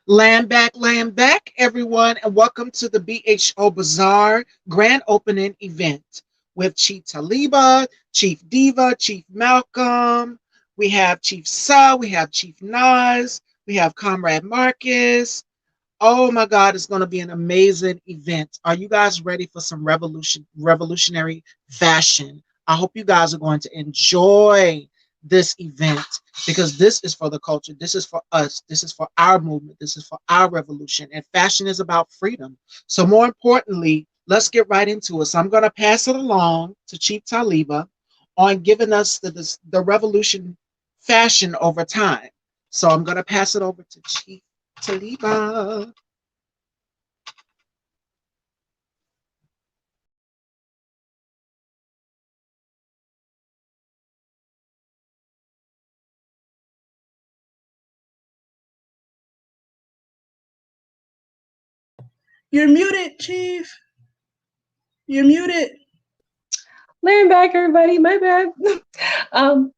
Land back, everyone, and welcome to the BHO Bazaar grand opening event with Chief Taliba, Chief Diva, Chief Malcolm. We have Chief Sa, we have Chief Nas, we have Comrade Marcus. Oh my God, it's going to be an amazing event. Are you guys ready for some revolutionary fashion? I hope you guys are going to enjoy this event because this is for the culture. This is for us. This is for our movement. This is for our revolution. And fashion is about freedom. So, more importantly, let's get right into it. So, I'm going to pass it along to Chief Taliba on giving us the revolution fashion over time. So, I'm going to pass it over to Chief Taliba. You're muted, Chief. You're muted. Land back, everybody. My bad. um,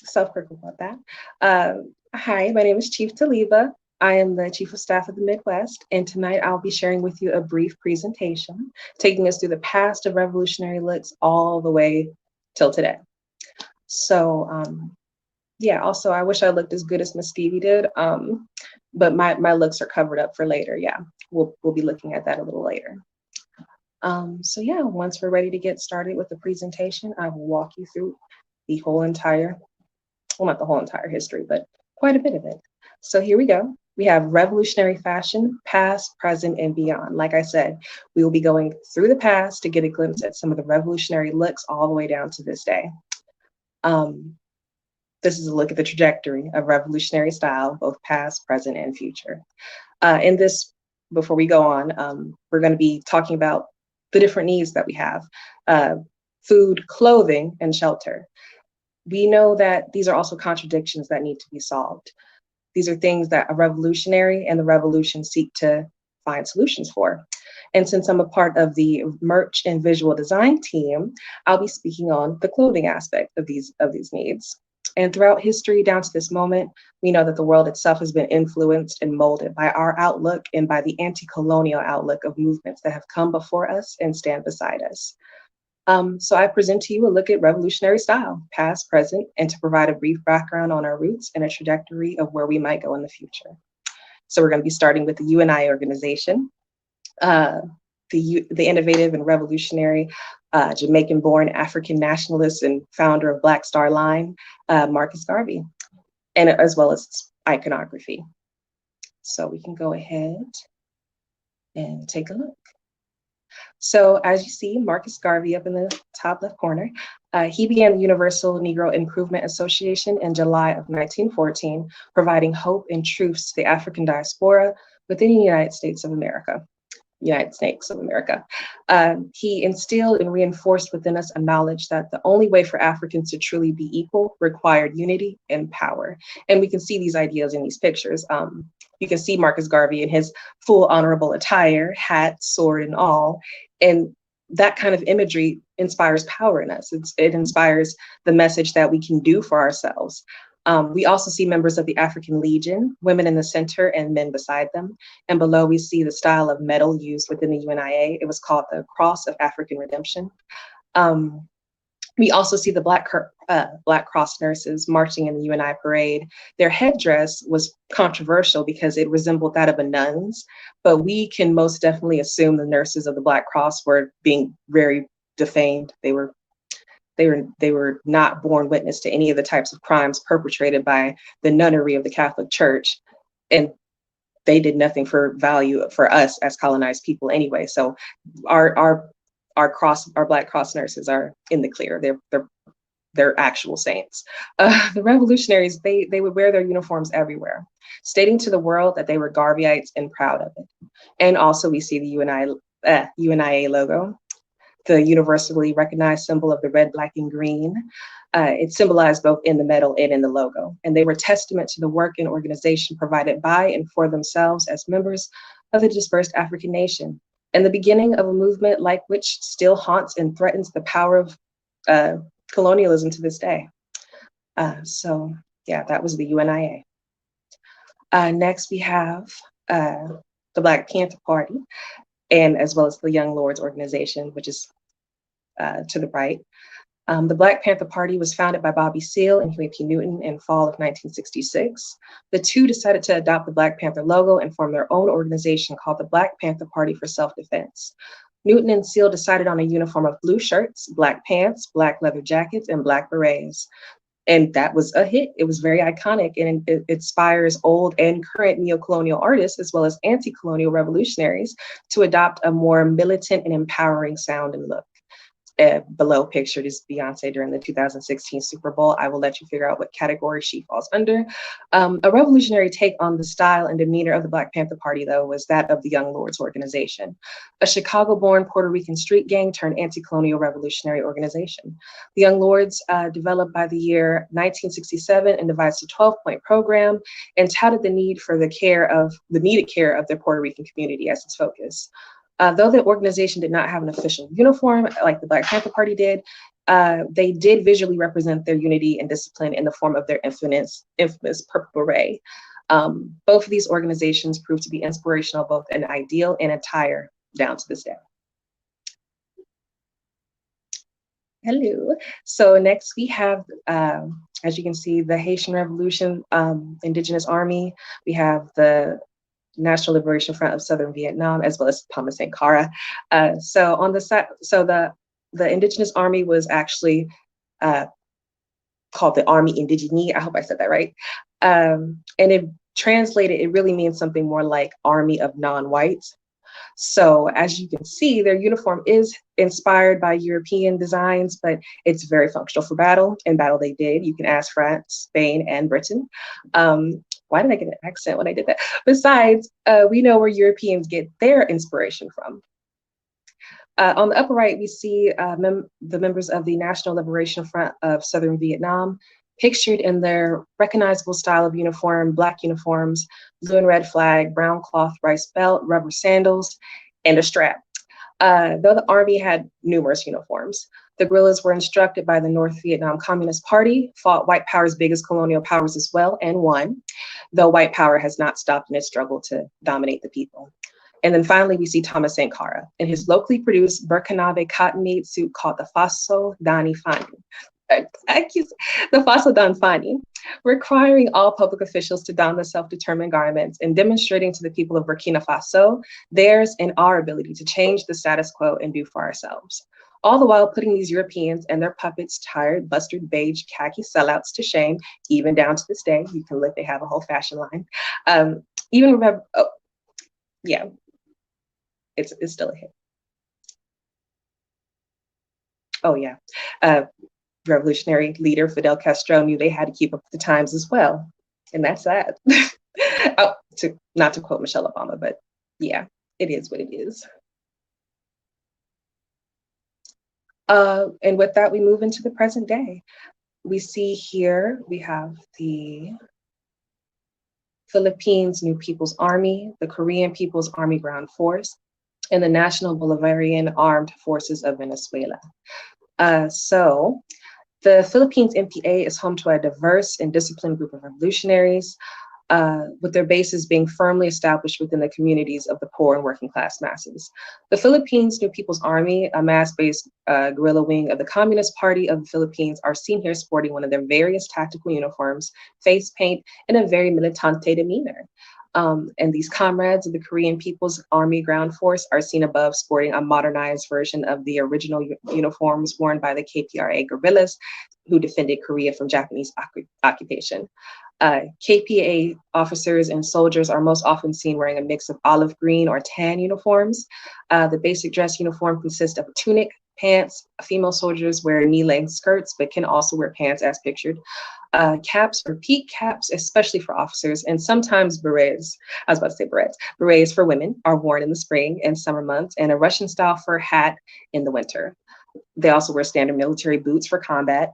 Self-critical about that. Hi, my name is Chief Taliba. I am the Chief of Staff of the Midwest, and tonight I'll be sharing with you a brief presentation, taking us through the past of revolutionary looks all the way till today. So, yeah, also, I wish I looked as good as Miss Stevie did, but my looks are covered up for later. Yeah, we'll be looking at that a little later. So yeah, once we're ready to get started with the presentation, I will walk you through the whole entire, well, not the whole entire history, but quite a bit of it. So here we go. We have revolutionary fashion, past, present, and beyond. Like I said, we will be going through the past to get a glimpse at some of the revolutionary looks all the way down to this day. This is a look at the trajectory of revolutionary style, both past, present, and future. In this, before we go on, we're going to be talking about the different needs that we have, food, clothing, and shelter. We know that these are also contradictions that need to be solved. These are things that a revolutionary and the revolution seek to find solutions for. And since I'm a part of the merch and visual design team, I'll be speaking on the clothing aspect of these needs. And throughout history down to this moment, we know that the world itself has been influenced and molded by our outlook and by the anti-colonial outlook of movements that have come before us and stand beside us. So I present to you a look at revolutionary style, past, present, and to provide a brief background on our roots and a trajectory of where we might go in the future. So we're going to be starting with the UNI organization, the innovative and revolutionary Jamaican-born African nationalist and founder of Black Star Line, Marcus Garvey, and as well as iconography. So we can go ahead and take a look. So as you see, Marcus Garvey up in the top left corner, he began the Universal Negro Improvement Association in July of 1914, providing hope and truths to the African diaspora within the United States of America. He instilled and reinforced within us a knowledge that the only way for Africans to truly be equal required unity and power. And we can see these ideas in these pictures. You can see Marcus Garvey in his full honorable attire, hat, sword, and all. And that kind of imagery inspires power in us. It inspires the message that we can do for ourselves. We also see members of the African Legion, women in the center and men beside them. And below we see the style of medal used within the UNIA. It was called the Cross of African Redemption. We also see the Black Cross nurses marching in the UNI parade. Their headdress was controversial because it resembled that of a nun's, but we can most definitely assume the nurses of the Black Cross were being very defamed. They were not born witness to any of the types of crimes perpetrated by the nunnery of the Catholic Church, and they did nothing for value for us as colonized people anyway. So our Black Cross nurses are in the clear. They're actual saints. The revolutionaries, they would wear their uniforms everywhere, stating to the world that they were Garveyites and proud of it. And also we see the UNIA logo, the universally recognized symbol of the red, black, and green. It symbolized both in the medal and in the logo. And they were testament to the work and organization provided by and for themselves as members of the dispersed African nation, and the beginning of a movement like which still haunts and threatens the power of colonialism to this day. So yeah, that was the UNIA. Next, we have the Black Panther Party, and as well as the Young Lords Organization, which is to the right. The Black Panther Party was founded by Bobby Seale and Huey P. Newton in fall of 1966. The two decided to adopt the Black Panther logo and form their own organization called the Black Panther Party for Self-Defense. Newton and Seale decided on a uniform of blue shirts, black pants, black leather jackets, and black berets. And that was a hit. It was very iconic, and it inspires old and current neo-colonial artists, as well as anti-colonial revolutionaries, to adopt a more militant and empowering sound and look. Below pictured is Beyonce during the 2016 Super Bowl. I will let you figure out what category she falls under. A revolutionary take on the style and demeanor of the Black Panther Party, though, was that of the Young Lords Organization, a Chicago-born Puerto Rican street gang turned anti-colonial revolutionary organization. The Young Lords developed by the year 1967 and devised a 12-point program and touted the needed care of their Puerto Rican community as its focus. Though the organization did not have an official uniform like the Black Panther Party did, they did visually represent their unity and discipline in the form of their infamous purple beret. Both of these organizations proved to be inspirational both in ideal and attire down to this day. Hello. So next we have, as you can see, the Haitian Revolution, Indigenous Army. We have the National Liberation Front of Southern Vietnam, as well as Sankara. So on the side, so the Indigenous Army was actually called the Army Indigene. I hope I said that right. And it translated, it really means something more like Army of Non-Whites. So as you can see, their uniform is inspired by European designs, but it's very functional for battle. In battle they did. You can ask France, Spain, and Britain. Why did I get an accent when I did that? Besides, we know where Europeans get their inspiration from. On the upper right, we see the members of the National Liberation Front of Southern Vietnam, pictured in their recognizable style of uniform, black uniforms, blue and red flag, brown cloth rice belt, rubber sandals, and a strap. Though the Army had numerous uniforms, the guerrillas were instructed by the North Vietnam Communist Party, fought white power's biggest colonial powers as well, and won, though white power has not stopped in its struggle to dominate the people. And then finally, we see Thomas Sankara in his locally produced Burkinabe cotton-made suit called the Faso Dani Fani. The Faso Dan Fani, requiring all public officials to don the self-determined garments and demonstrating to the people of Burkina Faso theirs and our ability to change the status quo and do for ourselves. All the while putting these Europeans and their puppets, tired, busted, beige, khaki sellouts to shame, even down to this day. You can look, they have a whole fashion line. Even remember, oh, yeah, it's still a hit. Oh yeah. Revolutionary leader Fidel Castro knew they had to keep up with the times as well. And that's that. Oh, not to quote Michelle Obama, but yeah, it is what it is. And with that, we move into the present day. We see here, we have the Philippines New People's Army, the Korean People's Army Ground Force, and the National Bolivarian Armed Forces of Venezuela. So the Philippines NPA is home to a diverse and disciplined group of revolutionaries, with their bases being firmly established within the communities of the poor and working class masses. The Philippines New People's Army, a mass-based guerrilla wing of the Communist Party of the Philippines, are seen here sporting one of their various tactical uniforms, face paint, and a very militante demeanor. And these comrades of the Korean People's Army Ground Force are seen above sporting a modernized version of the original uniforms worn by the KPRA guerrillas who defended Korea from Japanese occupation. KPA officers and soldiers are most often seen wearing a mix of olive green or tan uniforms. The basic dress uniform consists of a tunic, pants. Female soldiers wear knee-length skirts, but can also wear pants as pictured. Caps or peak caps, especially for officers, and sometimes berets. I was about to say berets. Berets for women are worn in the spring and summer months, and a Russian-style fur hat in the winter. They also wear standard military boots for combat,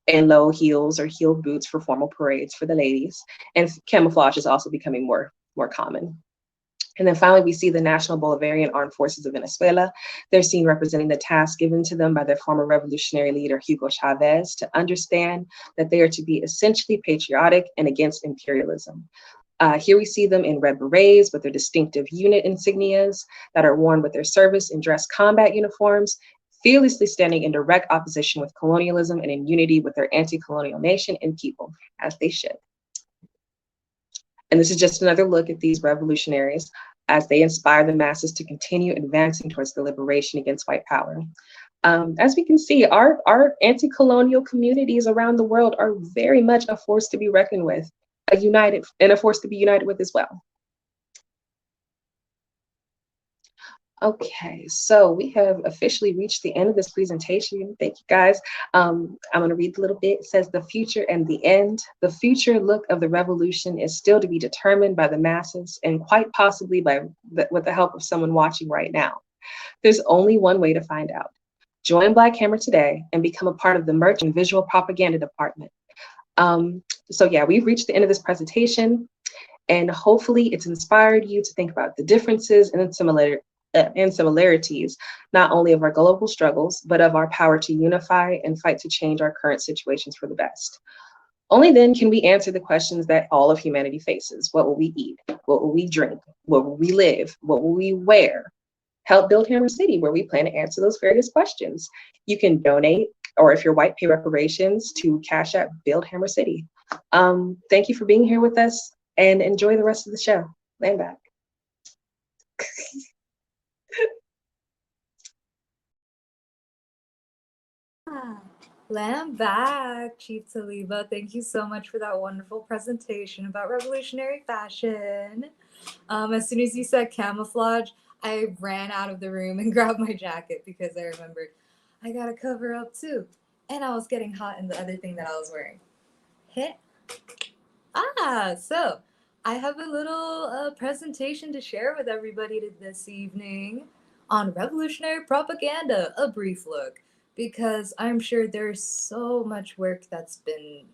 and low heels or heeled boots for formal parades for the ladies. And camouflage is also becoming more common. And then finally, we see the National Bolivarian Armed Forces of Venezuela. They're seen representing the task given to them by their former revolutionary leader, Hugo Chavez, to understand that they are to be essentially patriotic and against imperialism. Here we see them in red berets with their distinctive unit insignias that are worn with their service and dress combat uniforms, fearlessly standing in direct opposition with colonialism and in unity with their anti-colonial nation and people, as they should. And this is just another look at these revolutionaries as they inspire the masses to continue advancing towards the liberation against white power. As we can see, our anti-colonial communities around the world are very much a force to be reckoned with, a force to be united with as well. Okay, so we have officially reached the end of this presentation. Thank you, guys. I'm going to read a little bit. It says, the future and the end. The future look of the revolution is still to be determined by the masses and quite possibly with the help of someone watching right now. There's only one way to find out. Join Black Hammer today and become a part of the merch and visual propaganda department. So yeah, we've reached the end of this presentation, and hopefully it's inspired you to think about the differences and similarities, not only of our global struggles, but of our power to unify and fight to change our current situations for the best. Only then can we answer the questions that all of humanity faces. What will we eat? What will we drink? Where will we live? What will we wear? Help build Hammer City, where we plan to answer those various questions. You can donate, or if you're white, pay reparations to Cash App Build Hammer City. Thank you for being here with us, and enjoy the rest of the show. Land back. Land back, Chief Taliba. Thank you so much for that wonderful presentation about revolutionary fashion. As soon as you said camouflage, I ran out of the room and grabbed my jacket because I remembered I gotta cover up too. And I was getting hot in the other thing that I was wearing. Hit. So I have a little presentation to share with everybody this evening on revolutionary propaganda, a brief look, because I'm sure there's so much work that's been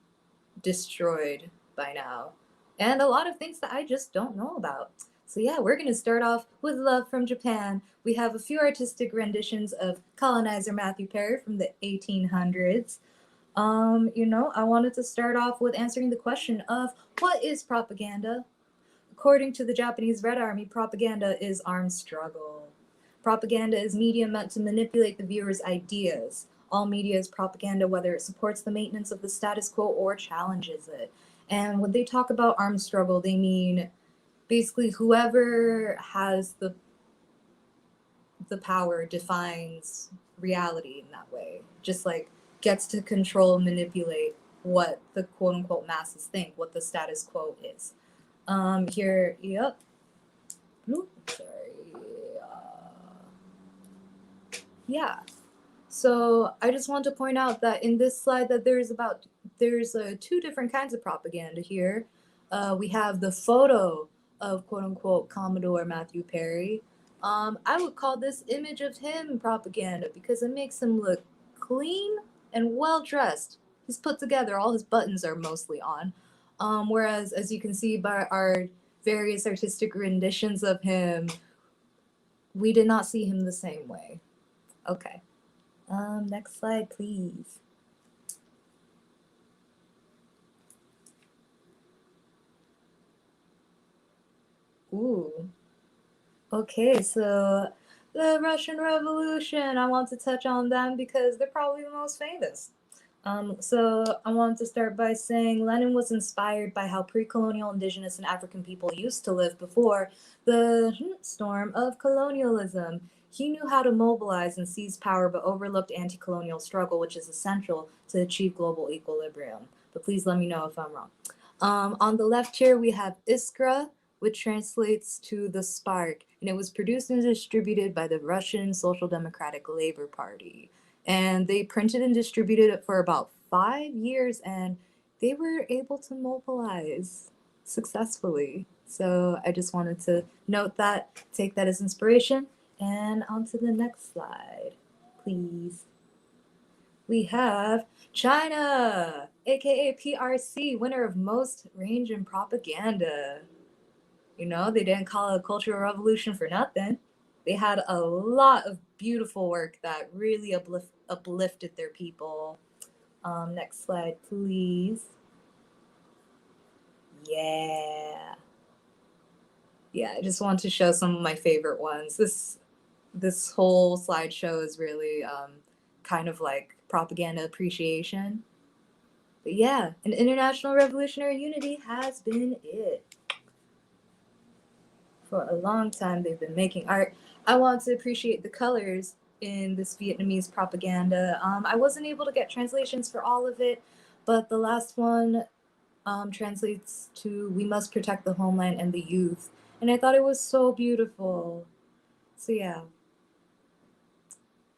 destroyed by now, and a lot of things that I just don't know about. So yeah, we're going to start off with Love from Japan. We have a few artistic renditions of colonizer Matthew Perry from the 1800s. I wanted to start off with answering the question of what is propaganda? According to the Japanese Red Army, propaganda is armed struggle. Propaganda is media meant to manipulate the viewer's ideas. All media is propaganda, whether it supports the maintenance of the status quo or challenges it. And when they talk about armed struggle, they mean basically whoever has the power defines reality in that way. Just like gets to control and manipulate what the quote unquote masses think, what the status quo is. Here, yep. Oops, sorry. Yeah. So I just want to point out that in this slide that there's two different kinds of propaganda here. We have the photo of quote unquote Commodore Matthew Perry. I would call this image of him propaganda because it makes him look clean and well dressed. He's put together, all his buttons are mostly on. Whereas, as you can see by our various artistic renditions of him, we did not see him the same way. Okay. Next slide, please. Ooh. Okay, so the Russian Revolution, I want to touch on them because they're probably the most famous. So I want to start by saying Lenin was inspired by how pre-colonial indigenous and African people used to live before the storm of colonialism. He knew how to mobilize and seize power, but overlooked anti-colonial struggle, which is essential to achieve global equilibrium. But please let me know if I'm wrong. On the left here, we have Iskra, which translates to the spark, and it was produced and distributed by the Russian Social Democratic Labor Party. And they printed and distributed it for about 5 years, and they were able to mobilize successfully. So I just wanted to note that, take that as inspiration, and on to the next slide, please. We have China, aka PRC, winner of most range in propaganda. You know, they didn't call it a cultural revolution for nothing. They had a lot of beautiful work that really uplifted their people. Next slide, please. Yeah. yeah, I just want to show some of my favorite ones. This whole slideshow is really kind of like propaganda appreciation. But yeah, an international revolutionary unity has been it. For a long time, they've been making art. I want to appreciate the colors in this Vietnamese propaganda. I wasn't able to get translations for all of it, but the last one translates to "We must protect the homeland and the youth," and I thought it was so beautiful. So yeah.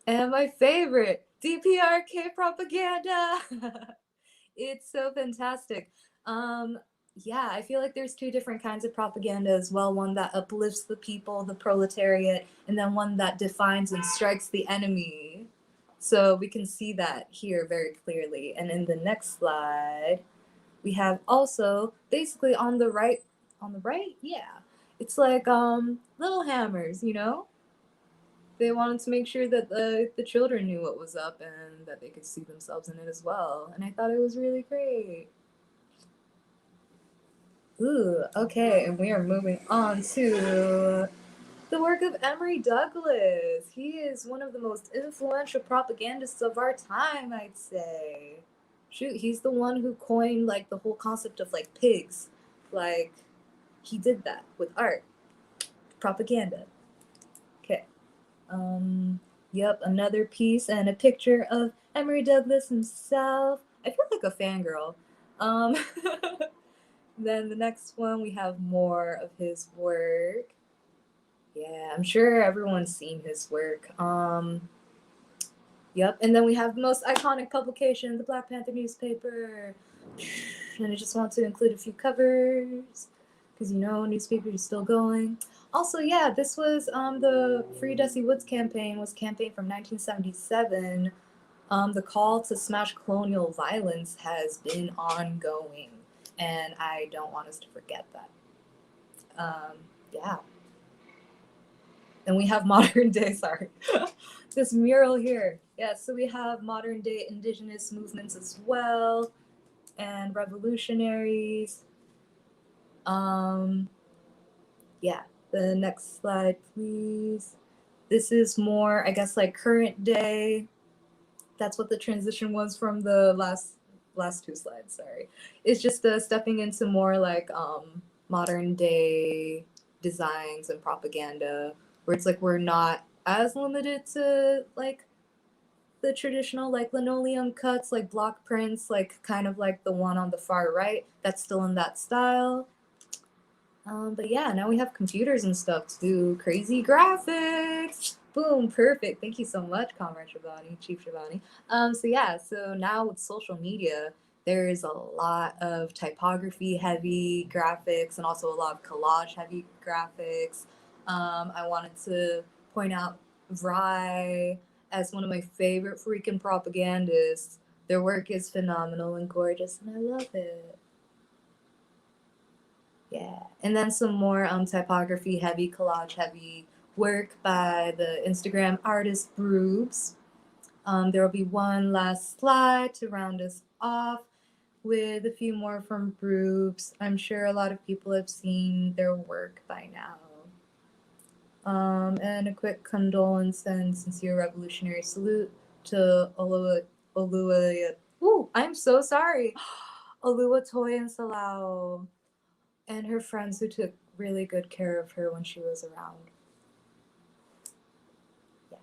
And my favorite, DPRK propaganda. It's so fantastic. Um, yeah, I feel like there's two different kinds of propaganda as well. One that uplifts the people, the proletariat, and then one that defines and strikes the enemy. So we can see that here very clearly. And in the next slide, we have also basically on the right, yeah. It's like little hammers, you know? They wanted to make sure that the children knew what was up and that they could see themselves in it as well. And I thought it was really great. Ooh, okay, and we are moving on to the work of Emery Douglas. He is one of the most influential propagandists of our time, I'd say. Shoot, he's the one who coined like the whole concept of like pigs. Like, he did that with art, propaganda. Okay. Yep, another piece and a picture of Emery Douglas himself. I feel like a fangirl. Um, then the next one, we have more of his work. Yeah, I'm sure everyone's seen his work. Yep, and then we have the most iconic publication, the Black Panther newspaper. And I just want to include a few covers because you know newspapers are still going. Also, yeah, this was the Free Dusty Woods campaign was campaign from 1977. The call to smash colonial violence has been ongoing, and I don't want us to forget that. Yeah. And we have modern day, sorry, this mural here. Yeah, so we have modern day indigenous movements as well, and revolutionaries. Yeah, the next slide, please. This is more, I guess, like current day. That's what the transition was from the last two slides. Sorry, it's just stepping into more like modern day designs and propaganda, where it's like we're not as limited to like the traditional like linoleum cuts, like block prints, like kind of like the one on the far right. That's still in that style. But yeah, now we have computers and stuff to do crazy graphics. Boom, perfect. Thank you so much, Comrade Shivani, Chief Shivani. So yeah, so now with social media, there's a lot of typography heavy graphics and also a lot of collage heavy graphics. I wanted to point out Vry as one of my favorite freaking propagandists. Their work is phenomenal and gorgeous, and I love it. Yeah, and then some more typography heavy, collage heavy work by the Instagram artist Broobs. There will be one last slide to round us off with a few more from Broobs. I'm sure a lot of people have seen their work by now. And a quick condolence and sincere revolutionary salute to Olua. Ooh, I'm so sorry. Oluwatoyin and Salau and her friends who took really good care of her when she was around. Yeah.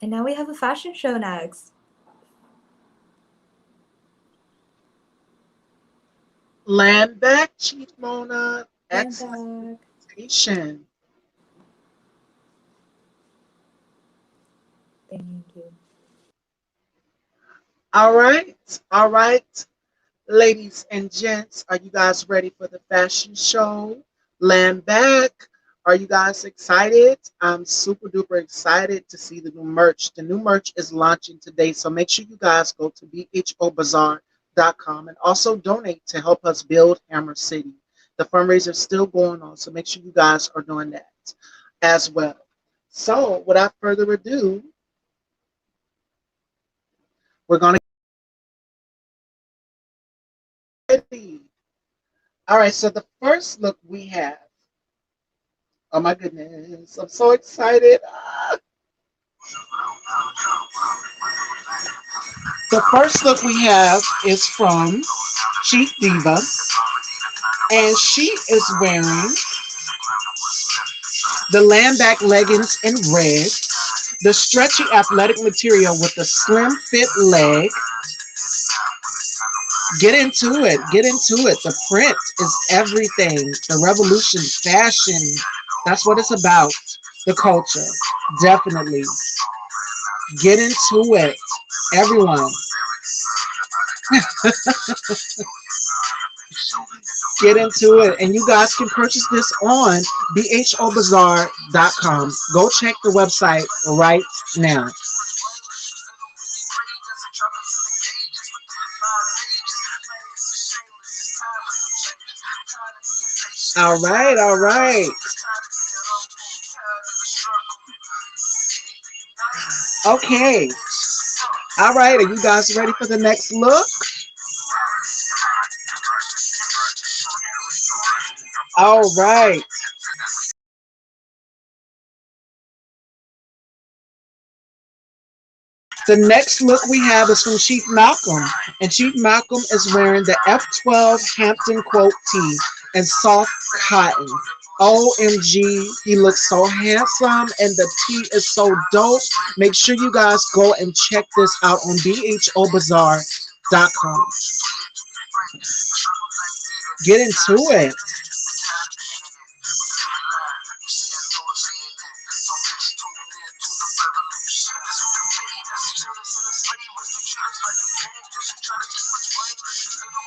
And now we have a fashion show next. Land back, Chief Mona. Land Excellent back. presentation. Thank you. All right. Ladies and gents, are you guys ready for the fashion show? Land back. Are you guys excited? I'm super duper excited to see the new merch. The new merch is launching today, so make sure you guys go to BHOBazaar.com and also donate to help us build Hammer City. The fundraiser is still going on, so make sure you guys are doing that as well. So, without further ado, we're going to get ready. All right, so the first look we have, oh my goodness, I'm so excited. The first look we have is from Chief Diva, and she is wearing the landback leggings in red, the stretchy athletic material with the slim fit leg. Get into it. Get into it. The print is everything. The revolution, fashion. That's what it's about. The culture. Definitely. Get into it. Everyone. Get into it. And you guys can purchase this on bhobazaar.com. Go check the website right now. All right, all right. Okay. All right, are you guys ready for the next look? All right. The next look we have is from Chief Malcolm, and Chief Malcolm is wearing the F12 Hampton quote tee and soft cotton. OMG, he looks so handsome, and the tee is so dope. Make sure you guys go and check this out on bhobazaar.com. Get into it.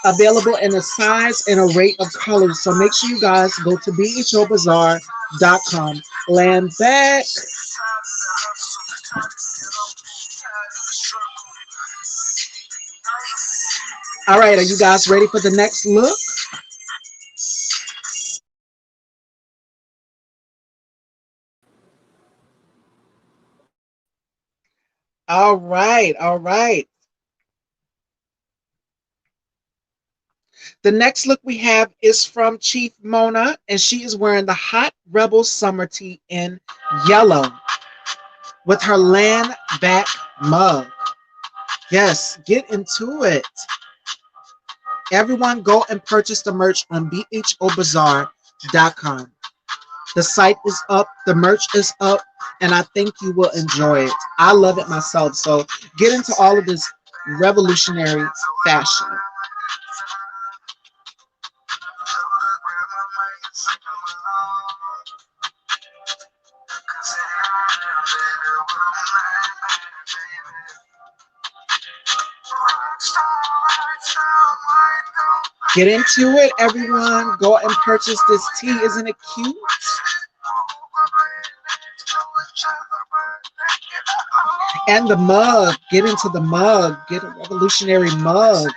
Available in a size and a rate of colors. So make sure you guys go to bhobazaar.com. Land back. All right, are you guys ready for the next look? All right, all right. The next look we have is from Chief Mona, and she is wearing the Hot Rebel Summer Tee in yellow with her land back mug. Yes, get into it. Everyone go and purchase the merch on bhobazaar.com. The site is up, the merch is up, and I think you will enjoy it. I love it myself. So get into all of this revolutionary fashion. Get into it, everyone. Go and purchase this tee. Isn't it cute? And the mug. Get into the mug. Get a revolutionary mug.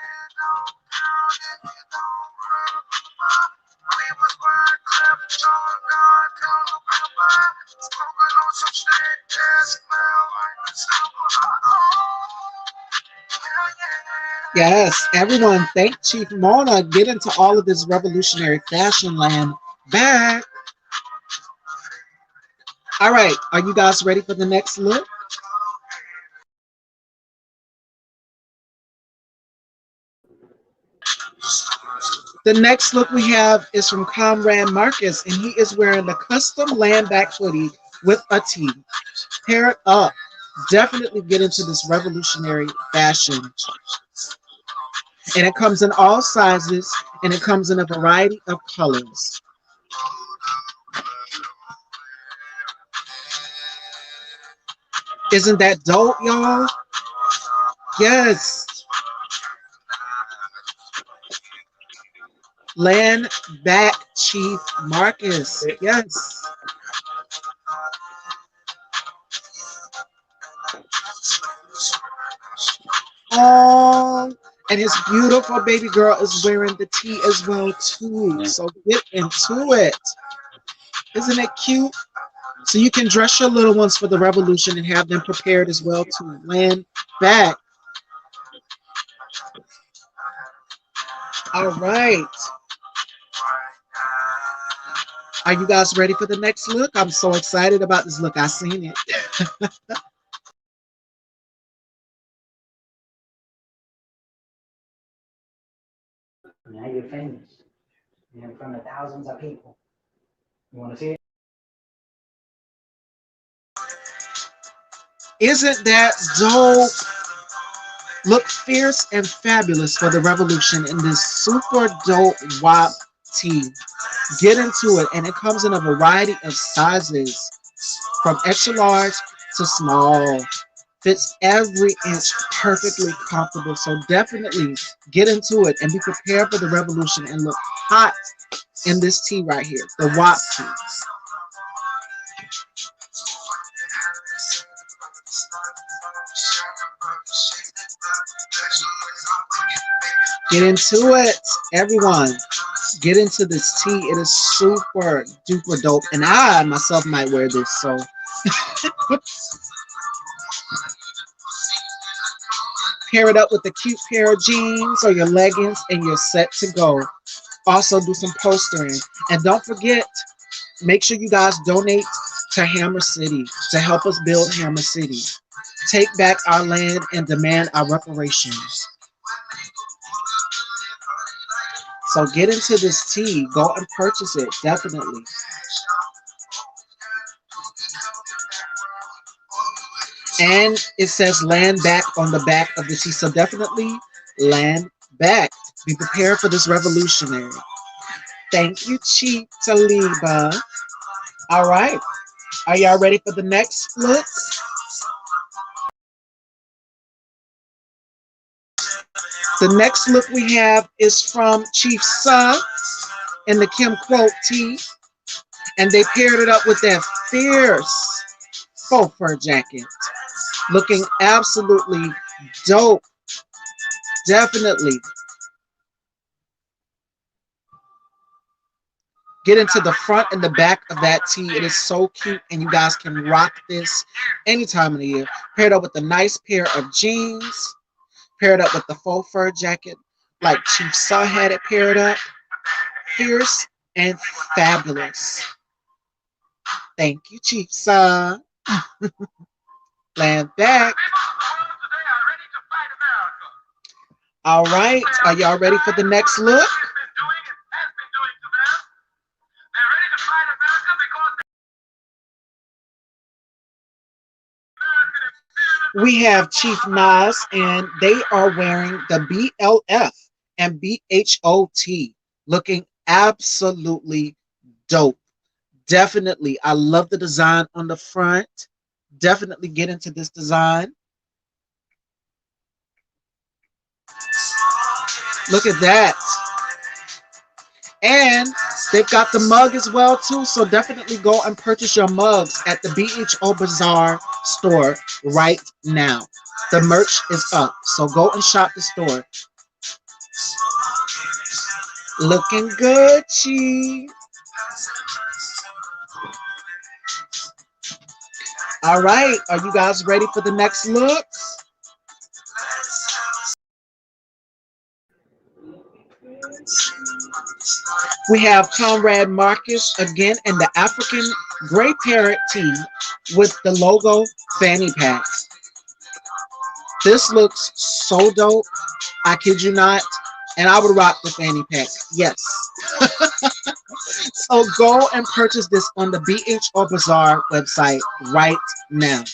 Yes, everyone, thank Chief Mona. Get into all of this revolutionary fashion land back. All right, are you guys ready for the next look? The next look we have is from Comrade Marcus, and he is wearing the custom landback hoodie with a tee. Pair it up. Definitely get into this revolutionary fashion. And it comes in all sizes, and it comes in a variety of colors. Isn't that dope, y'all? Yes. Land back, Chief Marcus. Yes. Oh, and his beautiful baby girl is wearing the tee as well too. So get into it. Isn't it cute? So you can dress your little ones for the revolution and have them prepared as well to land back. All right. Are you guys ready for the next look? I'm so excited about this look. I seen it. Now you're famous. You're in front of thousands of people. You want to see it? Isn't that dope? Look fierce and fabulous for the revolution in this super dope WAP tee. Get into it, and it comes in a variety of sizes from extra large to small. Fits every inch, perfectly comfortable. So definitely get into it and be prepared for the revolution and look hot in this tee right here, the WAP tee. Get into it, everyone. Get into this tee. It is super duper dope, and I myself might wear this. So pair it up with a cute pair of jeans or your leggings, and you're set to go. Also, do some postering, and don't forget, make sure you guys donate to Hammer City to help us build Hammer City. Take back our land and demand our reparations. So get into this tee. Go and purchase it, definitely. And it says land back on the back of the tee. So definitely land back. Be prepared for this revolutionary. Thank you, Chief Taliba. All right. Are y'all ready for the next look? The next look we have is from Chief Sa in the Kim Quote tee. And they paired it up with that fierce faux fur jacket. Looking absolutely dope. Definitely. Get into the front and the back of that tee. It is so cute, and you guys can rock this any time of the year. Paired up with a nice pair of jeans. Paired up with the faux fur jacket, like Chief Sa had it paired up. Fierce and fabulous. Thank you, Chief Sa. Land back. All right. Are y'all ready for the next look? We have Chief Nas, and they are wearing the BLF and BHOT, looking absolutely dope. Definitely. I love the design on the front. Definitely get into this design. Look at that. And they've got the mug as well too, so definitely go and purchase your mugs at the BHO Bazaar store right now. The merch is up, so go and shop the store. Looking good, Chief. All right, are you guys ready for the next look? We have Comrade Marcus again in the African gray parrot tee with the logo fanny pack. This looks so dope. I kid you not. And I would rock the fanny pack. Yes. So go and purchase this on the BHO Bazaar website right now.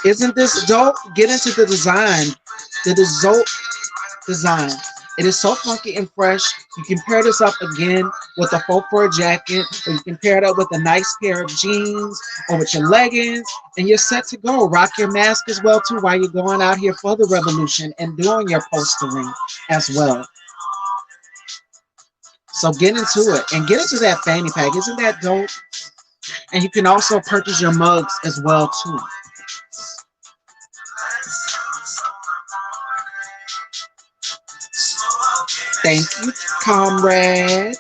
Isn't this dope? Get into the design. The dope design. It is so funky and fresh. You can pair this up again with a faux fur jacket, or you can pair it up with a nice pair of jeans or with your leggings, and you're set to go. Rock your mask as well too while you're going out here for the revolution and doing your postering as well. So get into it and get into that fanny pack. Isn't that dope? And you can also purchase your mugs as well too. Thank you, Comrade.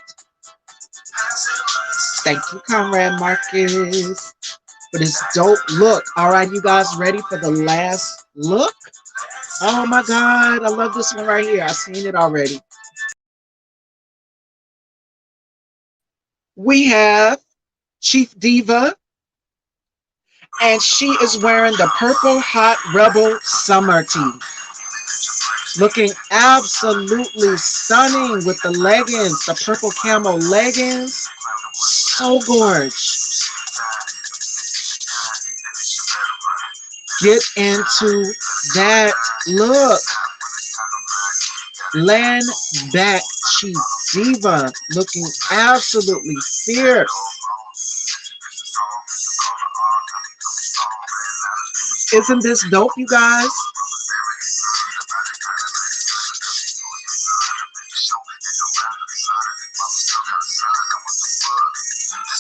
Thank you, Comrade Marcus, for this dope look. All right, you guys ready for the last look? Oh my God, I love this one right here. I've seen it already. We have Chief Diva, and she is wearing the purple hot rebel summer tee. Looking absolutely stunning with the leggings, the purple camo leggings. So gorgeous. Get into that look. Land back Chief Diva looking absolutely fierce. Isn't this dope, you guys?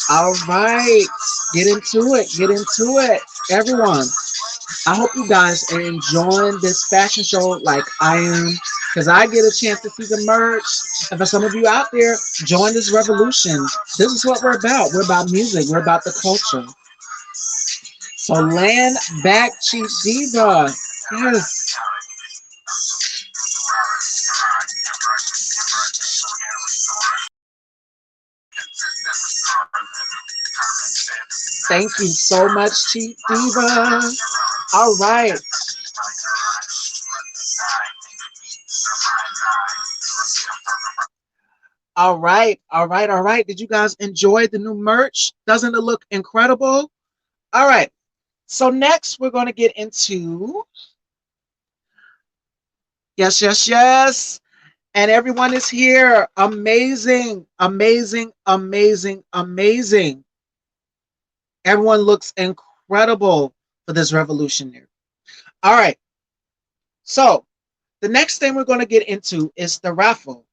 All right, get into it, get into it. Everyone, I hope you guys are enjoying this fashion show like I am, because I get a chance to see the merch. And for some of you out there, join this revolution. This is what we're about. We're about music. We're about the culture. So land back, Chief Diva. Yes. Thank you so much, Chief Diva. All right. All right. All right. All right. Did you guys enjoy the new merch? Doesn't it look incredible? All right. So next we're going to get into, yes, yes, yes. And everyone is here. Amazing, amazing, amazing, amazing. Everyone looks incredible for this revolutionary. All right. So the next thing we're going to get into is the raffle.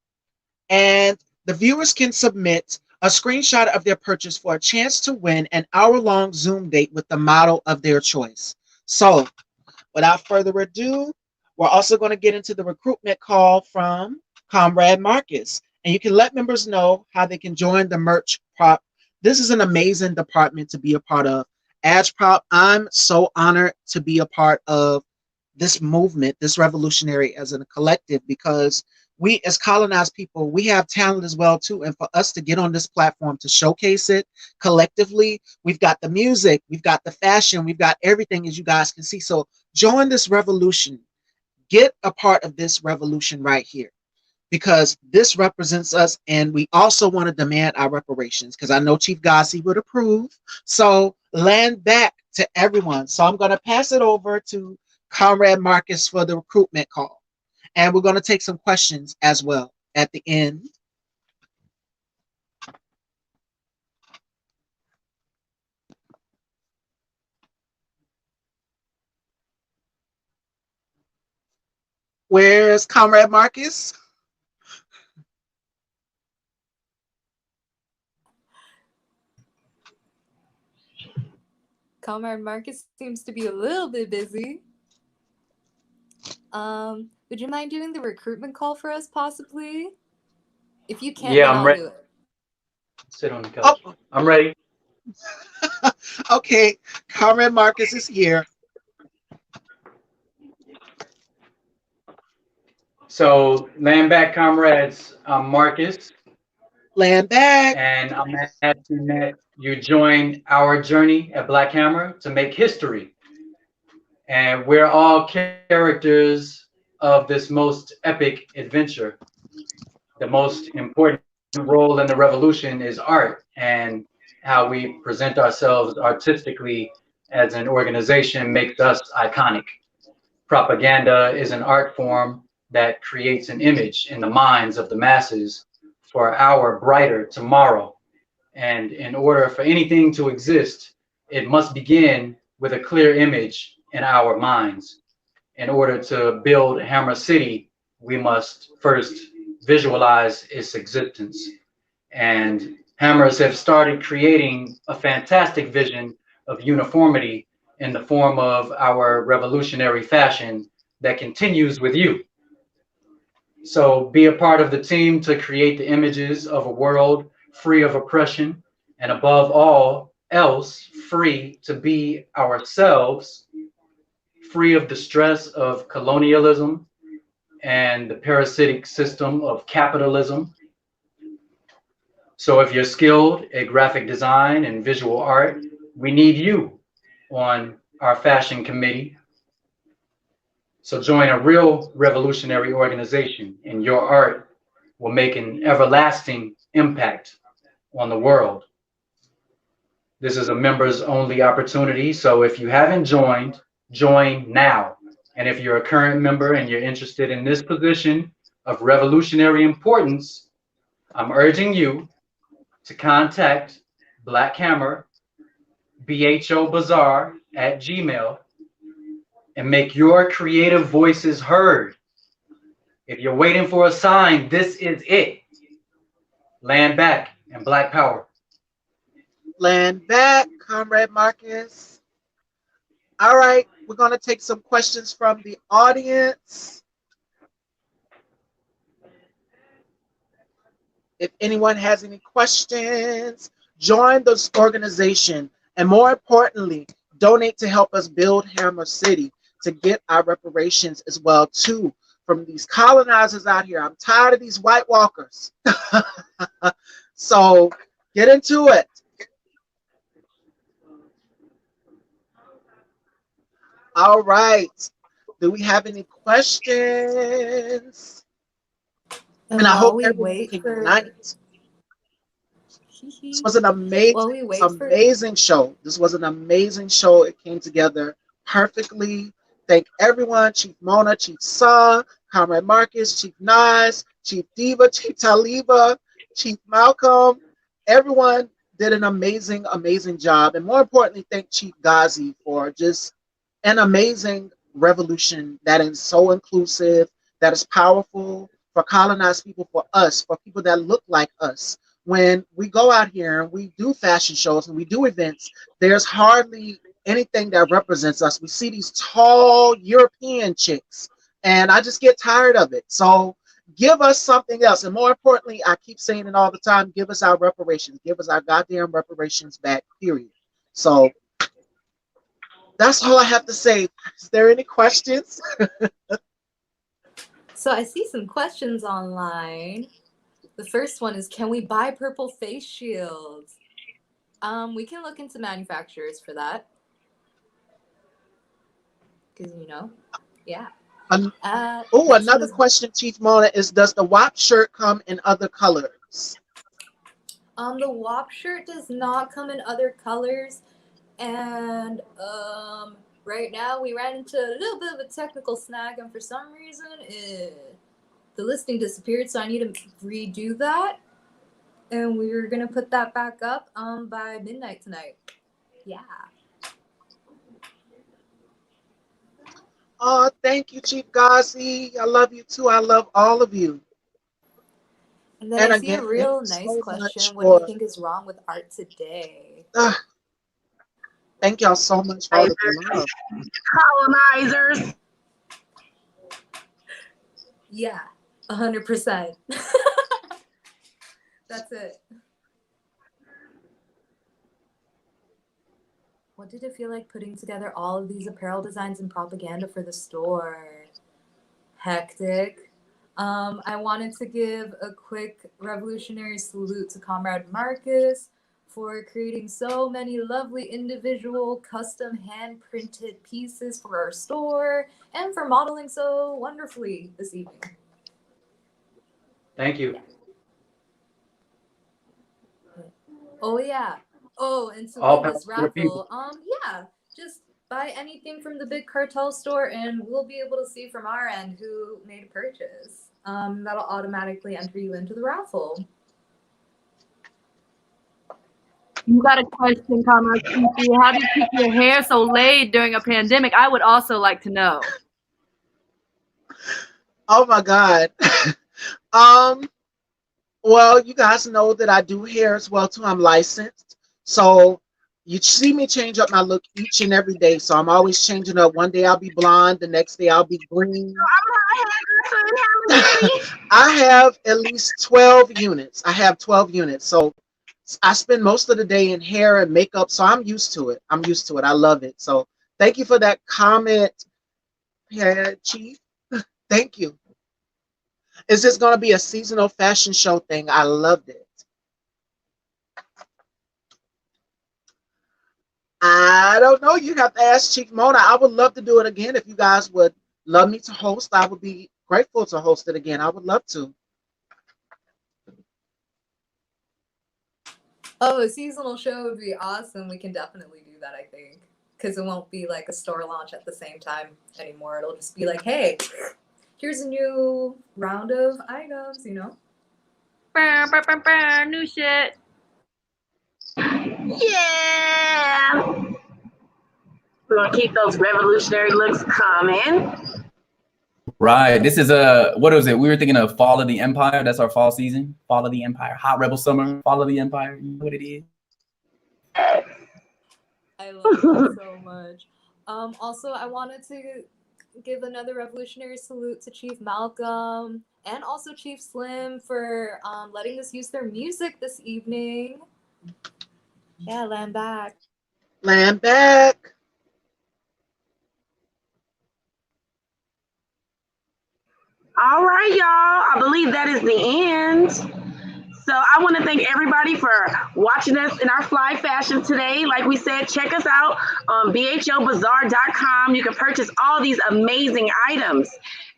And the viewers can submit a screenshot of their purchase for a chance to win an hour-long Zoom date with the model of their choice. So without further ado, we're also going to get into the recruitment call from Comrade Marcus. And you can let members know how they can join the merch prop. This is an amazing department to be a part of. As prop, I'm so honored to be a part of this movement, this revolutionary as a collective, because we as colonized people, we have talent as well too. And for us to get on this platform to showcase it collectively, we've got the music, we've got the fashion, we've got everything, as you guys can see. So join this revolution. Get a part of this revolution right here, because this represents us, and we also want to demand our reparations, because I know Chief Gossi would approve. So land back to everyone. So I'm going to pass it over to Comrade Marcus for the recruitment call. And we're going to take some questions as well at the end. Where's Comrade Marcus? Comrade Marcus seems to be a little bit busy. Would you mind doing the recruitment call for us, possibly? If you can't, Yeah, then I'm I'll ready. do it. Sit on the couch. Oh, I'm ready. okay. Comrade Marcus is here. So, land back, comrades. I'm Marcus, Land back. and I'm asking that you join our journey at Black Hammer to make history. And we're all characters of this most epic adventure. The most important role in the revolution is art and how we present ourselves artistically as an organization makes us iconic. Propaganda is an art form that creates an image in the minds of the masses for our brighter tomorrow. And in order for anything to exist, it must begin with a clear image in our minds. In order to build Hammer City, we must first visualize its existence. And Hammers have started creating a fantastic vision of uniformity in the form of our revolutionary fashion that continues with you. So be a part of the team to create the images of a world free of oppression, and above all else, free to be ourselves, free of the stress of colonialism and the parasitic system of capitalism. So if you're skilled at graphic design and visual art, we need you on our fashion committee. So join a real revolutionary organization, and your art will make an everlasting impact on the world. This is a members only opportunity. So if you haven't joined, join now. And if you're a current member and you're interested in this position of revolutionary importance, I'm urging you to contact Black Hammer, BHO Bazaar at Gmail, and make your creative voices heard. If you're waiting for a sign, this is it. Land back and Black Power. Land back, Comrade Marcus. All right, we're going to take some questions from the audience. If anyone has any questions, join this organization. And more importantly, donate to help us build Hammer City to get our reparations as well, too, from these colonizers out here. I'm tired of these White Walkers. So get into it. All right. Do we have any questions? And I hope everyone can unite. This was an amazing show. This was an amazing show. It came together perfectly. Thank everyone, Chief Mona, Chief Sa, Comrade Marcus, Chief Nas, Chief Diva, Chief Taliba, Chief Malcolm. Everyone did an amazing, amazing job. And more importantly, thank Chief Ghazi for just an amazing revolution that is so inclusive, that is powerful for colonized people, for us, for people that look like us. When we go out here and we do fashion shows and we do events, there's hardly anything that represents us. We see these tall European chicks, and I just get tired of it. So give us something else. And more importantly, I keep saying it all the time, give us our reparations. Give us our goddamn reparations back, period. So that's all I have to say. Is there any questions? So I see some questions online. The first one is, can we buy purple face shields? We can look into manufacturers for that. Because, yeah. Another question, Chief Mona, is does the WAP shirt come in other colors? The WAP shirt does not come in other colors. And right now we ran into a little bit of a technical snag, and for some reason the listing disappeared, so I need to redo that. And we're gonna put that back up by midnight tonight. Yeah. Oh, thank you, Chief Ghazi. I love you too. I love all of you. And then I see a real nice question. What do you think is wrong with art today? Thank y'all so much for all the love. Colonizers. Yeah, 100%. That's it. What did it feel like putting together all of these apparel designs and propaganda for the store? Hectic. I wanted to give a quick revolutionary salute to Comrade Marcus for creating so many lovely individual custom hand-printed pieces for our store and for modeling so wonderfully this evening. Thank you. Oh yeah. Oh, and to All win this power to the people. raffle, yeah, just buy anything from the Big Cartel store and we'll be able to see from our end who made a purchase. That'll automatically enter you into the raffle. You got a question, Comrade Fifi. How do you keep your hair so laid during a pandemic? I would also like to know. Oh my God. Well, you guys know that I do hair as well too. I'm licensed. So you see me change up my look each and every day. So I'm always changing up. One day I'll be blonde, the next day I'll be green. I have at least 12 units. I have 12 units. So I spend most of the day in hair and makeup. So I'm used to it. I love it. So thank you for that comment. Yeah, Chief. Thank you. Is this going to be a seasonal fashion show thing? I loved it. I don't know. You have to ask Chief Mona. I would love to do it again. If you guys would love me to host, I would be grateful to host it again. I would love to. Oh, a seasonal show would be awesome. We can definitely do that, I think. Because it won't be like a store launch at the same time anymore. It'll just be like, hey, here's a new round of items, you know? New shit. Yeah. We're gonna keep those revolutionary looks coming. Right. This is what is it? We were thinking of Fall of the Empire. That's our fall season. Fall of the Empire. Hot Rebel Summer. Fall of the Empire. You know what it is? I love that so much. Also, I wanted to give another revolutionary salute to Chief Malcolm and also Chief Slim for letting us use their music this evening. Yeah, land back. Land back. All right, y'all. I believe that is the end. So I want to thank everybody for watching us in our fly fashion today. Like we said, check us out on BHOBazaar.com. You can purchase all these amazing items.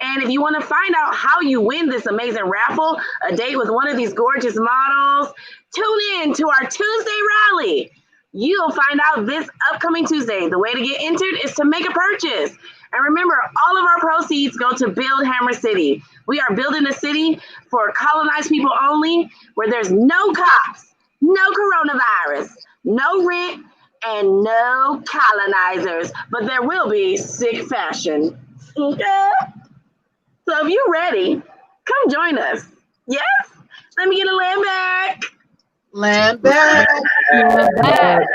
And if you want to find out how you win this amazing raffle, a date with one of these gorgeous models, tune in to our Tuesday rally. You'll find out this upcoming Tuesday. The way to get entered is to make a purchase. And remember, all of our proceeds go to Build Hammer City. We are building a city for colonized people only, where there's no cops, no coronavirus, no rent, and no colonizers. But there will be sick fashion. Okay? So if you're ready, come join us. Yes? Let me get a land back. Land back. Land back.